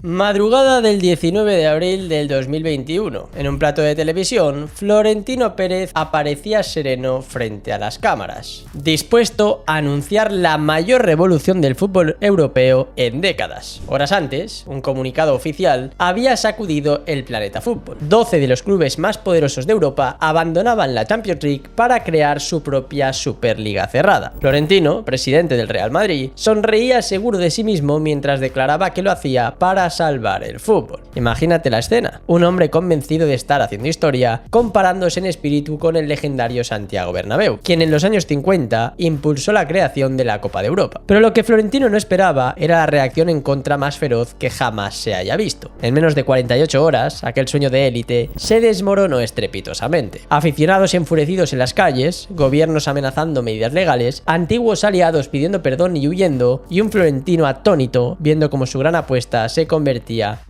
Madrugada del 19 de abril del 2021. En un plato de televisión, Florentino Pérez aparecía sereno frente a las cámaras, dispuesto a anunciar la mayor revolución del fútbol europeo en décadas. Horas antes, un comunicado oficial había sacudido el planeta fútbol. 12 de los clubes más poderosos de Europa abandonaban la Champions League para crear su propia Superliga cerrada. Florentino, presidente del Real Madrid, sonreía seguro de sí mismo mientras declaraba que lo hacía para salvar el fútbol. Imagínate la escena, un hombre convencido de estar haciendo historia, comparándose en espíritu con el legendario Santiago Bernabéu, quien en los años 50 impulsó la creación de la Copa de Europa. Pero lo que Florentino no esperaba era la reacción en contra más feroz que jamás se haya visto. En menos de 48 horas, aquel sueño de élite se desmoronó estrepitosamente. Aficionados enfurecidos en las calles, gobiernos amenazando medidas legales, antiguos aliados pidiendo perdón y huyendo, y un Florentino atónito viendo cómo su gran apuesta se convertía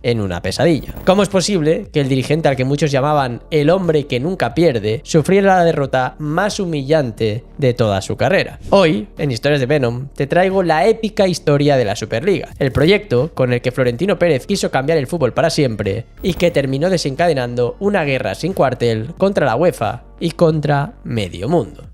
en una pesadilla. ¿Cómo es posible que el dirigente al que muchos llamaban el hombre que nunca pierde sufriera la derrota más humillante de toda su carrera? Hoy, en Historias de Venom, te traigo la épica historia de la Superliga, el proyecto con el que Florentino Pérez quiso cambiar el fútbol para siempre y que terminó desencadenando una guerra sin cuartel contra la UEFA y contra medio mundo.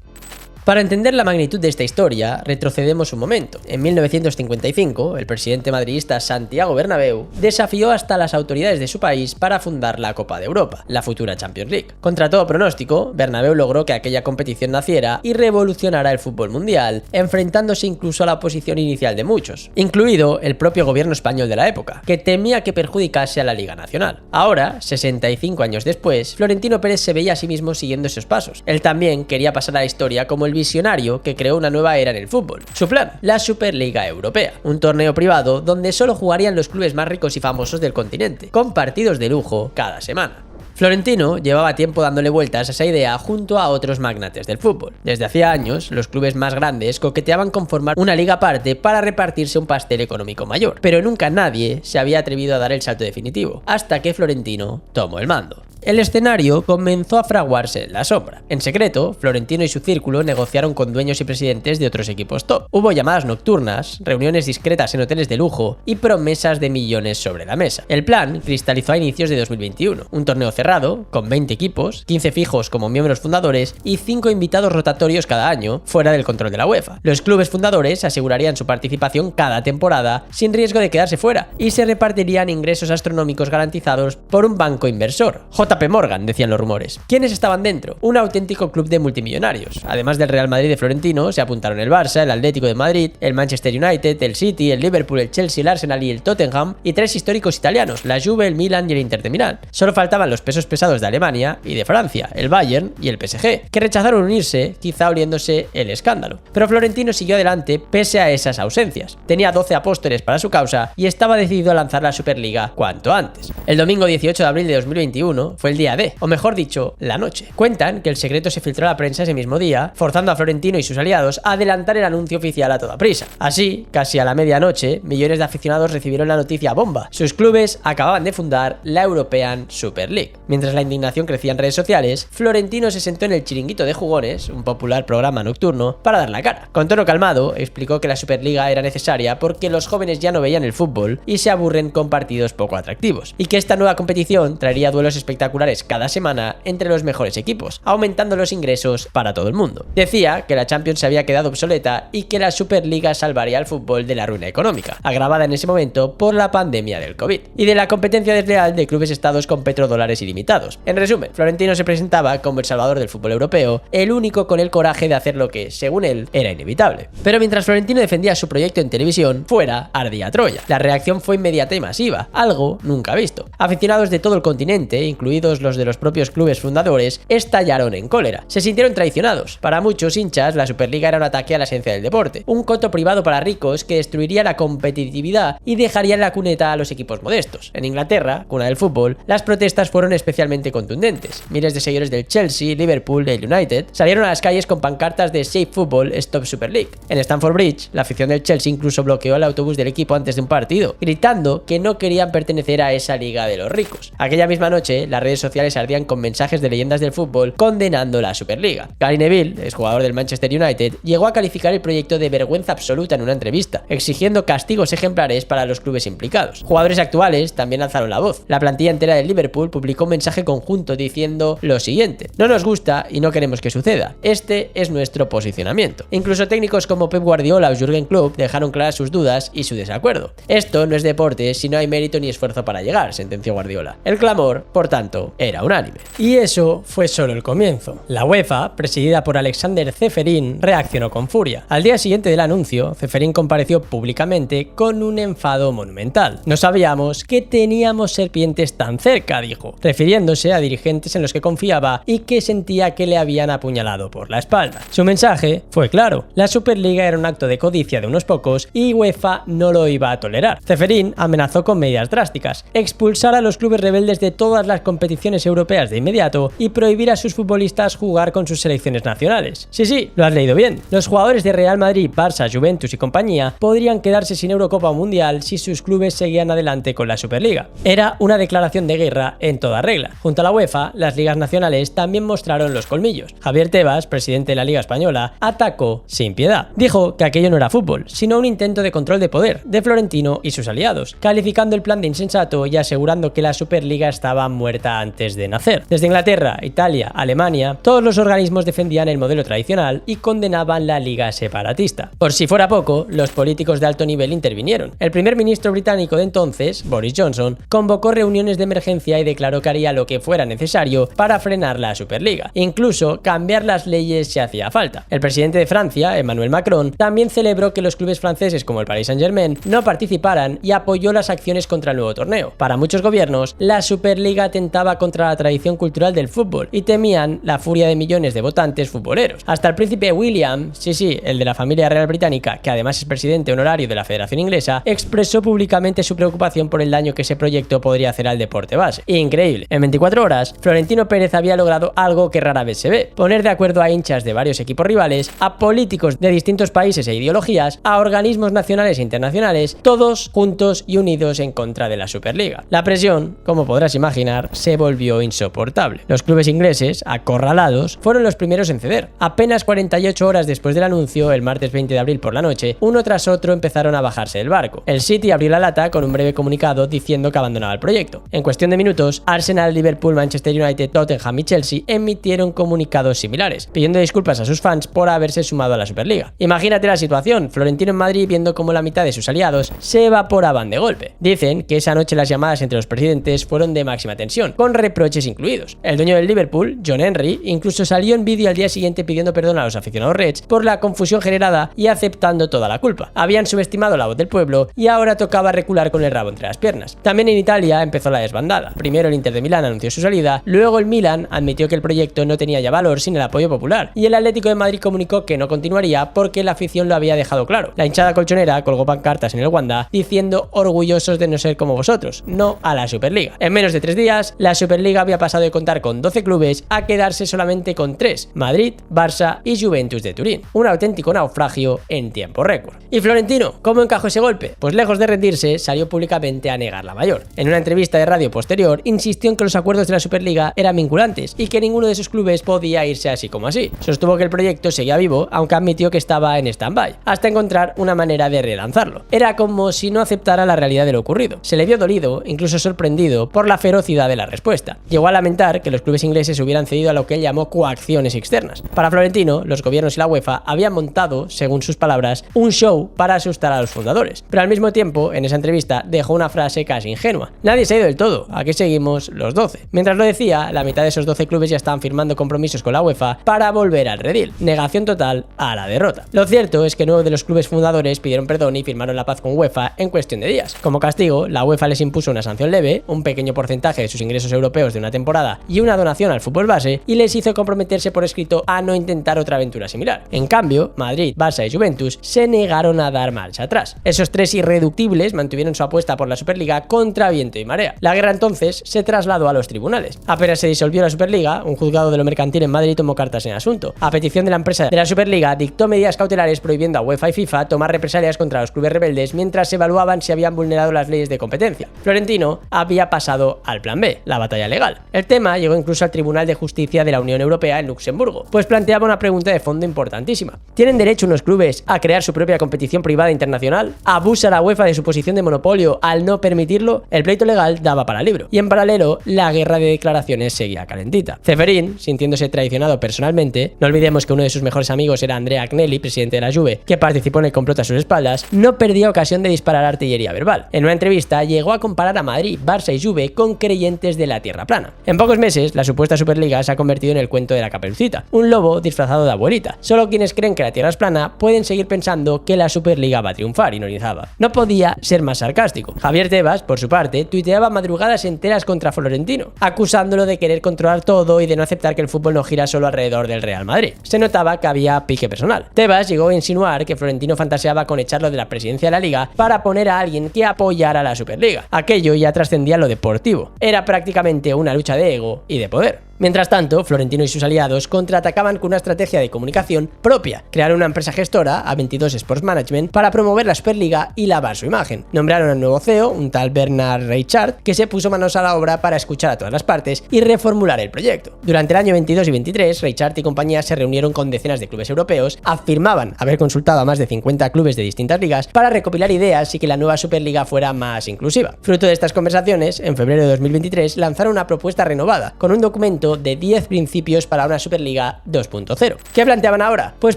Para entender la magnitud de esta historia, retrocedemos un momento. En 1955, el presidente madridista Santiago Bernabéu desafió hasta las autoridades de su país para fundar la Copa de Europa, la futura Champions League. Contra todo pronóstico, Bernabéu logró que aquella competición naciera y revolucionara el fútbol mundial, enfrentándose incluso a la oposición inicial de muchos, incluido el propio gobierno español de la época, que temía que perjudicase a la Liga Nacional. Ahora, 65 años después, Florentino Pérez se veía a sí mismo siguiendo esos pasos. Él también quería pasar a la historia como el visionario que creó una nueva era en el fútbol. Su plan, la Superliga Europea, un torneo privado donde solo jugarían los clubes más ricos y famosos del continente, con partidos de lujo cada semana. Florentino llevaba tiempo dándole vueltas a esa idea junto a otros magnates del fútbol. Desde hacía años, los clubes más grandes coqueteaban con formar una liga aparte para repartirse un pastel económico mayor, pero nunca nadie se había atrevido a dar el salto definitivo, hasta que Florentino tomó el mando. El escenario comenzó a fraguarse en la sombra. En secreto, Florentino y su círculo negociaron con dueños y presidentes de otros equipos top. Hubo llamadas nocturnas, reuniones discretas en hoteles de lujo y promesas de millones sobre la mesa. El plan cristalizó a inicios de 2021, un torneo cerrado, con 20 equipos, 15 fijos como miembros fundadores y 5 invitados rotatorios cada año, fuera del control de la UEFA. Los clubes fundadores asegurarían su participación cada temporada sin riesgo de quedarse fuera y se repartirían ingresos astronómicos garantizados por un banco inversor. JP Morgan, decían los rumores. ¿Quiénes estaban dentro? Un auténtico club de multimillonarios. Además del Real Madrid de Florentino, se apuntaron el Barça, el Atlético de Madrid, el Manchester United, el City, el Liverpool, el Chelsea, el Arsenal y el Tottenham, y 3 históricos italianos, la Juve, el Milan y el Inter de Milán. Solo faltaban los pesos pesados de Alemania y de Francia, el Bayern y el PSG, que rechazaron unirse, quizá oliéndose el escándalo. Pero Florentino siguió adelante pese a esas ausencias. Tenía 12 apóstoles para su causa y estaba decidido a lanzar la Superliga cuanto antes. El domingo 18 de abril de 2021 fue el día D, o mejor dicho, la noche. Cuentan que el secreto se filtró a la prensa ese mismo día, forzando a Florentino y sus aliados a adelantar el anuncio oficial a toda prisa. Así, casi a la medianoche, millones de aficionados recibieron la noticia bomba. Sus clubes acababan de fundar la European Super League. Mientras la indignación crecía en redes sociales, Florentino se sentó en el Chiringuito de Jugones, un popular programa nocturno, para dar la cara. Con tono calmado, explicó que la Superliga era necesaria porque los jóvenes ya no veían el fútbol y se aburren con partidos poco atractivos, y que esta nueva competición traería duelos espectaculares cada semana entre los mejores equipos, aumentando los ingresos para todo el mundo. Decía que la Champions se había quedado obsoleta y que la Superliga salvaría al fútbol de la ruina económica, agravada en ese momento por la pandemia del COVID, y de la competencia desleal de clubes estados con petrodólares ilimitados. En resumen, Florentino se presentaba como el salvador del fútbol europeo, el único con el coraje de hacer lo que, según él, era inevitable. Pero mientras Florentino defendía su proyecto en televisión, fuera ardía Troya. La reacción fue inmediata y masiva, algo nunca visto. Aficionados de todo el continente, incluidos los de los propios clubes fundadores, estallaron en cólera. Se sintieron traicionados. Para muchos hinchas, la Superliga era un ataque a la esencia del deporte, un coto privado para ricos que destruiría la competitividad y dejaría en la cuneta a los equipos modestos. En Inglaterra, cuna del fútbol, las protestas fueron especialmente contundentes. Miles de seguidores del Chelsea, Liverpool y el United salieron a las calles con pancartas de Save Football, Stop Super League. En Stamford Bridge, la afición del Chelsea incluso bloqueó el autobús del equipo antes de un partido, gritando que no querían pertenecer a esa liga de los ricos. Aquella misma noche, las redes sociales ardían con mensajes de leyendas del fútbol condenando la Superliga. Gary Neville, exjugador del Manchester United, llegó a calificar el proyecto de vergüenza absoluta en una entrevista, exigiendo castigos ejemplares para los clubes implicados. Jugadores actuales también alzaron la voz. La plantilla entera del Liverpool publicó un mensaje conjunto diciendo lo siguiente: no nos gusta y no queremos que suceda. Este es nuestro posicionamiento. Incluso técnicos como Pep Guardiola o Jürgen Klopp dejaron claras sus dudas y su desacuerdo. Esto no es deporte si no hay mérito ni esfuerzo para llegar, sentenció Guardiola. El clamor, por tanto, era unánime. Y eso fue solo el comienzo. La UEFA, presidida por Alexander Ceferin, reaccionó con furia. Al día siguiente del anuncio, Ceferin compareció públicamente con un enfado monumental. No sabíamos que teníamos serpientes tan cerca, dijo, refiriéndose a dirigentes en los que confiaba y que sentía que le habían apuñalado por la espalda. Su mensaje fue claro: la Superliga era un acto de codicia de unos pocos y UEFA no lo iba a tolerar. Ceferin amenazó con medidas drásticas: expulsar a los clubes rebeldes de todas las competiciones europeas de inmediato y prohibir a sus futbolistas jugar con sus selecciones nacionales. Sí, lo has leído bien. Los jugadores de Real Madrid, Barça, Juventus y compañía podrían quedarse sin Eurocopa o Mundial si sus clubes seguían adelante con la Superliga. Era una declaración de guerra en toda regla. Junto a la UEFA, las ligas nacionales también mostraron los colmillos. Javier Tebas, presidente de la Liga Española, atacó sin piedad. Dijo que aquello no era fútbol, sino un intento de control de poder de Florentino y sus aliados, calificando el plan de insensato y asegurando que la Superliga estaba muerta antes de nacer. Desde Inglaterra, Italia, Alemania, todos los organismos defendían el modelo tradicional y condenaban la liga separatista. Por si fuera poco, los políticos de alto nivel intervinieron. El primer ministro británico de entonces, Boris Johnson, convocó reuniones de emergencia y declaró que haría lo que fuera necesario para frenar la Superliga, incluso cambiar las leyes si hacía falta. El presidente de Francia, Emmanuel Macron, también celebró que los clubes franceses como el Paris Saint-Germain no participaran y apoyó las acciones contra el nuevo torneo. Para muchos gobiernos, la Superliga atentaba contra la tradición cultural del fútbol y temían la furia de millones de votantes futboleros. Hasta el príncipe William, sí, el de la familia real británica, que además es presidente honorario de la Federación Inglesa, expresó públicamente su preocupación por el daño que ese proyecto podría hacer al deporte base. Increíble. En 24 horas, Florentino Pérez había logrado algo que rara vez se ve: poner de acuerdo a hinchas de varios equipos rivales, a políticos de distintos países e ideologías, a organismos nacionales e internacionales, todos juntos y unidos en contra de la Superliga. La presión, como podrás imaginar, se volvió insoportable. Los clubes ingleses, acorralados, fueron los primeros en ceder. Apenas 48 horas después del anuncio, el martes 20 de abril por la noche, uno tras otro empezaron a bajarse del barco. El City abrió la lata con un breve comunicado diciendo que abandonaba el proyecto. En cuestión de minutos, Arsenal, Liverpool, Manchester United, Tottenham y Chelsea emitieron comunicados similares, pidiendo disculpas a sus fans por haberse sumado a la Superliga. Imagínate la situación: Florentino en Madrid viendo cómo la mitad de sus aliados se evaporaban de golpe. Dicen que esa noche las llamadas entre los presidentes fueron de máxima tensión, con reproches incluidos. El dueño del Liverpool, John Henry, incluso salió en vídeo al día siguiente pidiendo perdón a los aficionados Reds por la confusión generada y aceptando toda la culpa. Habían subestimado la voz del pueblo y ahora tocaba recular con el rabo entre las piernas. También en Italia empezó la desbandada. Primero el Inter de Milán anunció su salida, luego el Milan admitió que el proyecto no tenía ya valor sin el apoyo popular, y el Atlético de Madrid comunicó que no continuaría porque la afición lo había dejado claro. La hinchada colchonera colgó pancartas en el Wanda diciendo: orgullosos de no ser como vosotros, no a la Superliga. En menos de 3 días, la Superliga había pasado de contar con 12 clubes a quedarse solamente con 3: Madrid, Barça y Juventus de Turín. Un auténtico naufragio en tiempo récord. ¿Y Florentino cómo encajó ese golpe? Pues lejos de rendirse, salió públicamente a negar la mayor. En una entrevista de radio posterior, insistió en que los acuerdos de la Superliga eran vinculantes y que ninguno de sus clubes podía irse así como así. Sostuvo que el proyecto seguía vivo, aunque admitió que estaba en stand-by, hasta encontrar una manera de relanzarlo. Era como si no aceptara la realidad de lo ocurrido. Se le vio dolido, incluso sorprendido, por la ferocidad de la respuesta. Llegó a lamentar que los clubes ingleses hubieran cedido a lo que él llamó coacciones externas. Para Florentino, los gobiernos y la UEFA habían montado, según sus palabras, un show para asustar a los fundadores. Pero al mismo tiempo, en esa entrevista, dejó una frase casi ingenua: nadie se ha ido del todo, aquí seguimos los 12. Mientras lo decía, la mitad de esos 12 clubes ya estaban firmando compromisos con la UEFA para volver al redil. Negación total a la derrota. Lo cierto es que 9 de los clubes fundadores pidieron perdón y firmaron la paz con UEFA en cuestión de días. Como castigo, la UEFA les impuso una sanción leve, un pequeño porcentaje de sus ingresos europeos de una temporada y una donación al fútbol base, y les hizo comprometerse por escrito a no intentar otra aventura similar. En cambio, Madrid, Barça y Juventus se negaron a dar marcha atrás. Esos 3 irreductibles mantuvieron su apuesta por la Superliga contra viento y marea. La guerra entonces se trasladó a los tribunales. Apenas se disolvió la Superliga, un juzgado de lo mercantil en Madrid tomó cartas en el asunto. A petición de la empresa de la Superliga, dictó medidas cautelares prohibiendo a UEFA y FIFA tomar represalias contra los clubes rebeldes mientras se evaluaban si habían vulnerado las leyes de competencia. Florentino había pasado al plan B. La la batalla legal. El tema llegó incluso al Tribunal de Justicia de la Unión Europea en Luxemburgo, pues planteaba una pregunta de fondo importantísima. ¿Tienen derecho unos clubes a crear su propia competición privada internacional? ¿Abusa la UEFA de su posición de monopolio al no permitirlo? El pleito legal daba para libro, y en paralelo la guerra de declaraciones seguía calentita. Ceferín, sintiéndose traicionado personalmente, no olvidemos que uno de sus mejores amigos era Andrea Agnelli, presidente de la Juve, que participó en el complot a sus espaldas, no perdía ocasión de disparar artillería verbal. En una entrevista llegó a comparar a Madrid, Barça y Juve con creyentes de la tierra plana. En pocos meses, la supuesta Superliga se ha convertido en el cuento de la Caperucita, un lobo disfrazado de abuelita. Solo quienes creen que la tierra es plana pueden seguir pensando que la Superliga va a triunfar, ironizaba. No podía ser más sarcástico. Javier Tebas, por su parte, tuiteaba madrugadas enteras contra Florentino, acusándolo de querer controlar todo y de no aceptar que el fútbol no gira solo alrededor del Real Madrid. Se notaba que había pique personal. Tebas llegó a insinuar que Florentino fantaseaba con echarlo de la presidencia de la liga para poner a alguien que apoyara a la Superliga. Aquello ya trascendía lo deportivo. Era prácticamente una lucha de ego y de poder. Mientras tanto, Florentino y sus aliados contraatacaban con una estrategia de comunicación propia. Crearon una empresa gestora, A22 Sports Management, para promover la Superliga y lavar su imagen. Nombraron al nuevo CEO, un tal Bernard Reichart, que se puso manos a la obra para escuchar a todas las partes y reformular el proyecto. Durante el año 22 y 23, Reichart y compañía se reunieron con decenas de clubes europeos, afirmaban haber consultado a más de 50 clubes de distintas ligas para recopilar ideas y que la nueva Superliga fuera más inclusiva. Fruto de estas conversaciones, en febrero de 2023 lanzaron una propuesta renovada, con un documento de 10 principios para una Superliga 2.0. ¿Qué planteaban ahora? Pues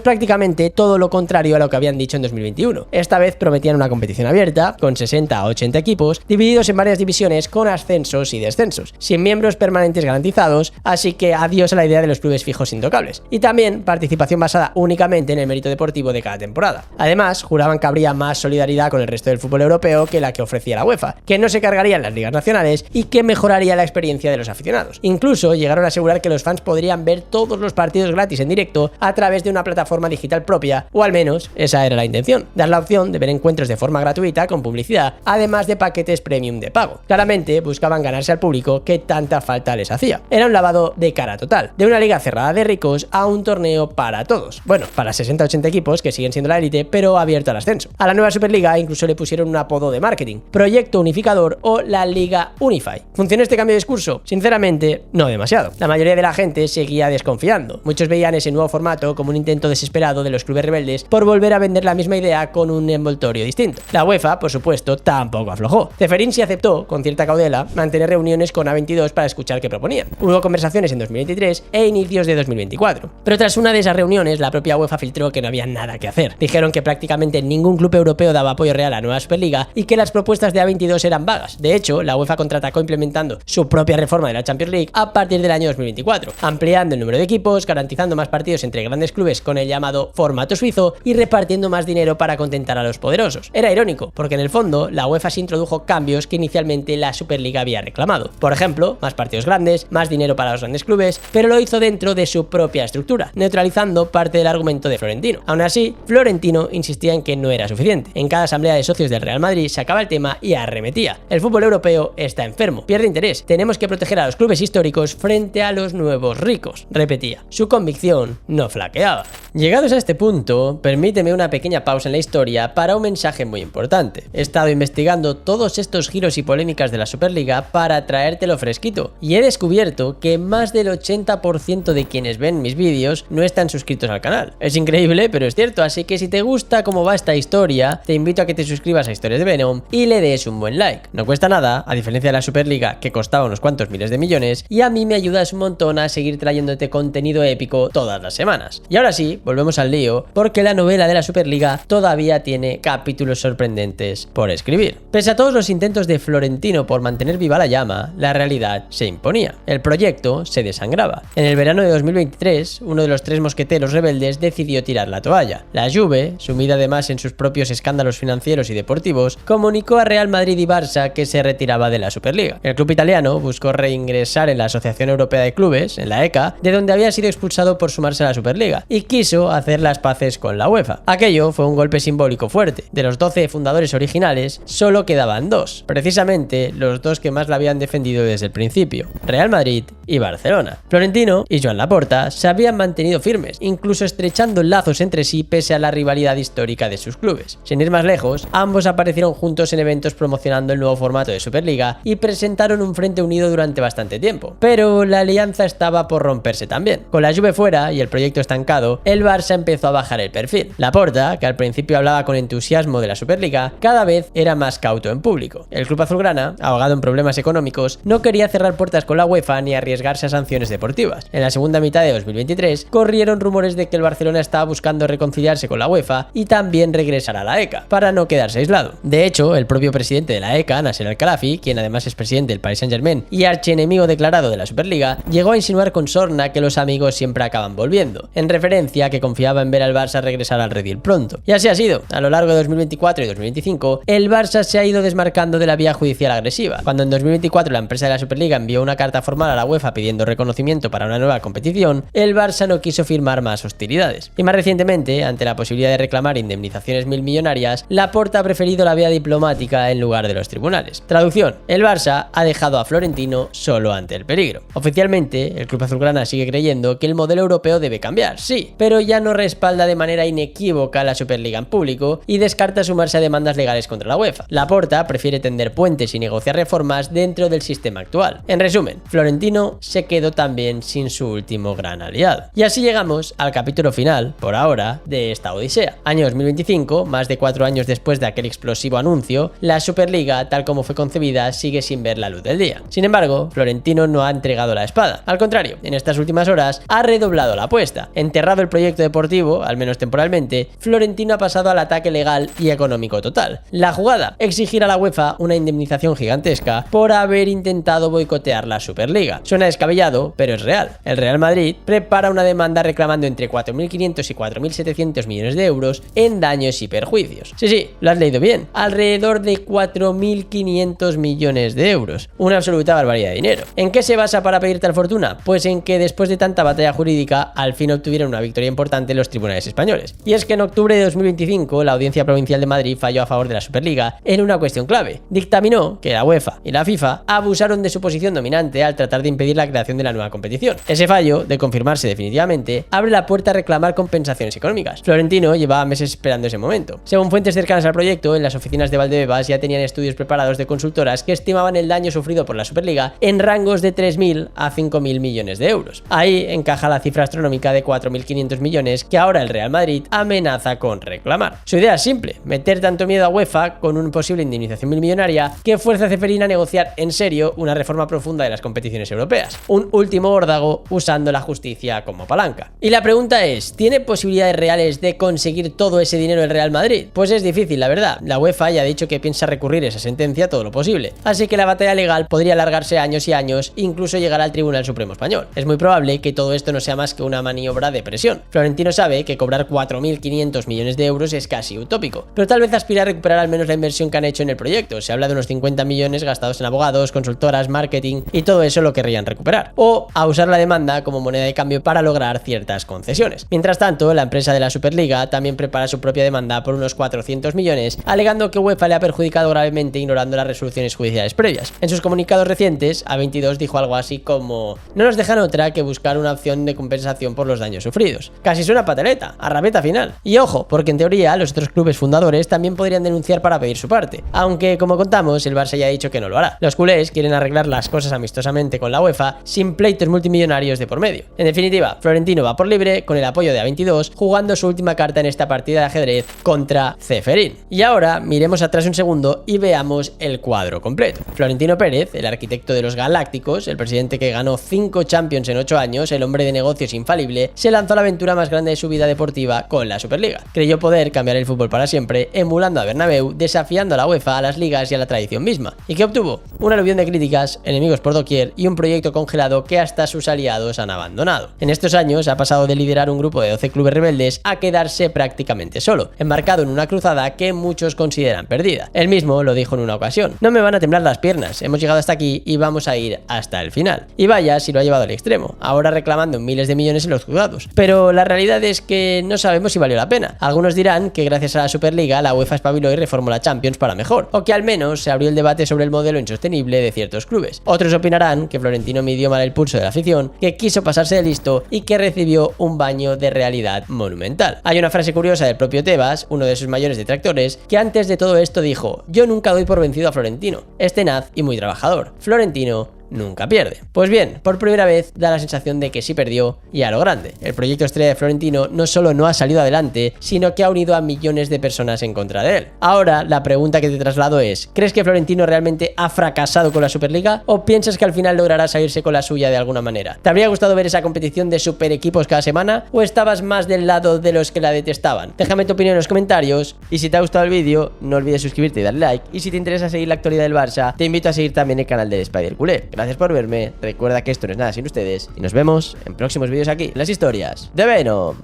prácticamente todo lo contrario a lo que habían dicho en 2021. Esta vez prometían una competición abierta, con 60 a 80 equipos, divididos en varias divisiones con ascensos y descensos, sin miembros permanentes garantizados, así que adiós a la idea de los clubes fijos intocables. Y también participación basada únicamente en el mérito deportivo de cada temporada. Además, juraban que habría más solidaridad con el resto del fútbol europeo que la que ofrecía la UEFA, que no se cargarían las ligas nacionales y que mejoraría la experiencia de los aficionados. Incluso llegaron a asegurar que los fans podrían ver todos los partidos gratis en directo a través de una plataforma digital propia, o al menos esa era la intención, dar la opción de ver encuentros de forma gratuita con publicidad, además de paquetes premium de pago. Claramente buscaban ganarse al público que tanta falta les hacía. Era un lavado de cara total, de una liga cerrada de ricos a un torneo para todos. Bueno, para 60-80 equipos que siguen siendo la élite, pero abierto al ascenso. A la nueva Superliga incluso le pusieron un apodo de marketing: Proyecto Unificador o la Liga Unify. ¿Funcionó este cambio de discurso? Sinceramente, no demasiado. La mayoría de la gente seguía desconfiando. Muchos veían ese nuevo formato como un intento desesperado de los clubes rebeldes por volver a vender la misma idea con un envoltorio distinto. La UEFA, por supuesto, tampoco aflojó. Ceferín sí aceptó, con cierta cautela, mantener reuniones con A22 para escuchar qué proponían. Hubo conversaciones en 2023 e inicios de 2024. Pero tras una de esas reuniones, la propia UEFA filtró que no había nada que hacer. Dijeron que prácticamente ningún club europeo daba apoyo real a la nueva Superliga y que las propuestas de A22 eran vagas. De hecho, la UEFA contraatacó implementando su propia reforma de la Champions League a partir del año 2024, ampliando el número de equipos, garantizando más partidos entre grandes clubes con el llamado formato suizo y repartiendo más dinero para contentar a los poderosos. Era irónico, porque en el fondo la UEFA se introdujo cambios que inicialmente la Superliga había reclamado. Por ejemplo, más partidos grandes, más dinero para los grandes clubes, pero lo hizo dentro de su propia estructura, neutralizando parte del argumento de Florentino. Aún así, Florentino insistía en que no era suficiente. En cada asamblea de socios del Real Madrid sacaba el tema y arremetía: el fútbol europeo está enfermo, pierde interés, tenemos que proteger a los clubes históricos frente a los nuevos ricos, repetía. Su convicción no flaqueaba. Llegados a este punto, permíteme una pequeña pausa en la historia para un mensaje muy importante. He estado investigando todos estos giros y polémicas de la Superliga para traértelo fresquito, y he descubierto que más del 80% de quienes ven mis vídeos no están suscritos al canal. Es increíble, pero es cierto, así que si te gusta cómo va esta historia, te invito a que te suscribas a Historias de Venom y le des un buen like. No cuesta nada, a diferencia de la Superliga, que costaba unos cuantos miles de millones, y a mí me ayudas un montón a seguir trayéndote contenido épico todas las semanas. Y ahora sí, volvemos al lío, porque la novela de la Superliga todavía tiene capítulos sorprendentes por escribir. Pese a todos los intentos de Florentino por mantener viva la llama, la realidad se imponía. El proyecto se desangraba. En el verano de 2023, uno de los tres mosqueteros rebeldes decidió tirar la toalla. La Juve, sumida además en sus propios escándalos financieros y deportivos, comunicó a Real Madrid y Barça que se retiraba de la Superliga. El club italiano buscó reingresar en la Asociación Europea de Clubes, en la ECA, de donde había sido expulsado por sumarse a la Superliga, y quiso hacer las paces con la UEFA. Aquello fue un golpe simbólico fuerte. De los 12 fundadores originales, solo quedaban dos, precisamente los dos que más la habían defendido desde el principio: Real Madrid y Barcelona. Florentino y Joan Laporta se habían mantenido firmes, incluso estrechando lazos entre sí pese a la rivalidad histórica de sus clubes. Sin ir más lejos, ambos aparecieron juntos en eventos promocionando el nuevo formato de Superliga y presentaron un frente unido durante bastante tiempo. Pero la alianza estaba por romperse también. Con la Juve fuera y el proyecto estancado, el Barça empezó a bajar el perfil. Laporta, que al principio hablaba con entusiasmo de la Superliga, cada vez era más cauto en público. El club azulgrana, ahogado en problemas económicos, no quería cerrar puertas con la UEFA ni arriesgarse a sanciones deportivas. En la segunda mitad de 2023, corrieron rumores de que el Barcelona estaba buscando reconciliarse con la UEFA y también regresar a la ECA, para no quedarse aislado. De hecho, el propio presidente de la ECA, Nasser Al-Khelaifi, quien además es presidente del Paris Saint-Germain y archienemigo declarado de la Superliga, llegó a insinuar con sorna que los amigos siempre acaban volviendo, en referencia a que confiaba en ver al Barça regresar al redil pronto. Y así ha sido. A lo largo de 2024 y 2025, el Barça se ha ido desmarcando de la vía judicial agresiva. Cuando en 2024 la empresa de la Superliga envió una carta formal a la UEFA pidiendo reconocimiento para una nueva competición, el Barça no quiso firmar más hostilidades. Y más recientemente, ante la posibilidad de reclamar indemnizaciones millonarias, Laporta ha preferido la vía diplomática en lugar de los tribunales. Traducción: el Barça ha dejado a Florentino solo ante el peligro. Oficialmente, el club azulgrana sigue creyendo que el modelo europeo debe cambiar, sí, pero ya no respalda de manera inequívoca la Superliga en público y descarta sumarse a demandas legales contra la UEFA. Laporta prefiere tender puentes y negociar reformas dentro del sistema actual. En resumen, Florentino se quedó también sin su último gran aliado. Y así llegamos al capítulo final, por ahora, de esta odisea. Año 2025, más de 4 años después de aquel explosivo anuncio, la Superliga, tal como fue concebida, sigue sin ver la luz del día. Sin embargo, Florentino no ha entregado la espada. Al contrario, en estas últimas horas ha redoblado la apuesta. Enterrado el proyecto deportivo, al menos temporalmente, Florentino ha pasado al ataque legal y económico total. La jugada: exigir a la UEFA una indemnización gigantesca por haber intentado boicotear la Superliga. Suena descabellado, pero es real. El Real Madrid prepara una demanda reclamando entre 4.500 y 4.700 millones de euros en daños y perjuicios. Sí, lo has leído bien. Alrededor de 4.500 millones de euros. Una absoluta barbaridad de dinero. ¿En qué se basa para pedir tal fortuna? Pues en que después de tanta batalla jurídica, al fin obtuvieron una victoria importante en los tribunales españoles. Y es que en octubre de 2025, la Audiencia Provincial de Madrid falló a favor de la Superliga en una cuestión clave. Dictaminó que la UEFA y la FIFA abusaron de su posición dominante al tratar de impedir la creación de la nueva competición. Ese fallo, de confirmarse definitivamente, abre la puerta a reclamar compensaciones económicas. Florentino llevaba meses esperando ese momento. Según fuentes cercanas al proyecto, en las oficinas de Valdebebas ya tenían estudios preparados de consultoras que estimaban el daño sufrido por la Superliga en rangos de 3.000 a 5.000 millones de euros. Ahí encaja la cifra astronómica de 4.500 millones que ahora el Real Madrid amenaza con reclamar. Su idea es simple: meter tanto miedo a UEFA con una posible indemnización millonaria que fuerza a Ceferín a negociar en serio una reforma profunda de las competiciones europeas. Un último órdago usando la justicia como palanca. Y la pregunta es: ¿tiene posibilidades reales de conseguir todo ese dinero el Real Madrid? Pues es difícil, la verdad. La UEFA ya ha dicho que piensa recurrir esa sentencia todo lo posible, así que la batalla legal podría alargarse años y años, incluso llegar al Tribunal Supremo Español. Es muy probable que todo esto no sea más que una maniobra de presión. Florentino sabe que cobrar 4.500 millones de euros es casi utópico, pero tal vez aspira a recuperar al menos la inversión que han hecho en el proyecto. Se habla de unos 50 millones gastados en abogados, consultoras, marketing, y todo eso lo querrían recuperar, o a usar la demanda como moneda de cambio para lograr ciertas concesiones. Mientras tanto, la empresa de la Superliga también prepara su propia demanda por unos 400 millones, alegando que UEFA le ha perjudicado gravemente ignorando las resoluciones judiciales previas. En sus comunicados recientes, A22 dijo algo así como: no nos dejan otra que buscar una opción de compensación por los daños sufridos. Casi suena pataleta, a rabeta final. Y ojo, porque en teoría los otros clubes fundadores también podrían denunciar para pedir su parte, aunque como contamos, el Barça ya ha dicho que no lo hará. Los culés quieren arreglar las cosas amistosamente con la UEFA sin pleitos multimillonarios de por medio. En definitiva, Florentino va por libre con el apoyo de A22, jugando su última carta en esta partida de ajedrez contra Ceferín. Y ahora miremos atrás un segundo y veamos el cuadro completo. Florentino Pérez, el arquitecto de los Galácticos, el presidente que ganó 5 Champions en 8 años, el hombre de negocios infalible, se lanzó a la aventura más grande de su vida deportiva con la Superliga. Creyó poder cambiar el fútbol para siempre, emulando a Bernabéu, desafiando a la UEFA, a las ligas y a la tradición misma. ¿Y qué obtuvo? Un aluvión de críticas, enemigos por doquier y un proyecto congelado que hasta sus aliados han abandonado. En estos años ha pasado de liderar un grupo de 12 clubes rebeldes a quedarse prácticamente solo, embarcado en una cruzada que muchos consideran perdida. Él mismo lo dijo en una ocasión: no me van a temblar las piernas, hemos llegado hasta aquí y vamos a ir hasta el final. Y vaya si lo ha llevado al extremo, ahora reclamando miles de millones en los juzgados. Pero la realidad es que no sabemos si valió la pena. Algunos dirán que gracias a la Superliga la UEFA espabiló y reformó la Champions para mejor, o que al menos se abrió el debate sobre el modelo insostenible de ciertos clubes. Otros opinarán que Florentino Florentino midió mal el pulso de la afición, que quiso pasarse de listo y que recibió un baño de realidad monumental. Hay una frase curiosa del propio Tebas, uno de sus mayores detractores, que antes de todo esto dijo: yo nunca doy por vencido a Florentino, es tenaz y muy trabajador. Florentino nunca pierde. Pues bien, por primera vez da la sensación de que sí perdió y a lo grande. El proyecto estrella de Florentino no solo no ha salido adelante, sino que ha unido a millones de personas en contra de él. Ahora, la pregunta que te traslado es: ¿crees que Florentino realmente ha fracasado con la Superliga o piensas que al final logrará salirse con la suya de alguna manera? ¿Te habría gustado ver esa competición de super equipos cada semana o estabas más del lado de los que la detestaban? Déjame tu opinión en los comentarios y si te ha gustado el vídeo, no olvides suscribirte y darle like, y si te interesa seguir la actualidad del Barça, te invito a seguir también el canal del Spider Culé. Gracias por verme, recuerda que esto no es nada sin ustedes y nos vemos en próximos vídeos aquí en las historias de Venom.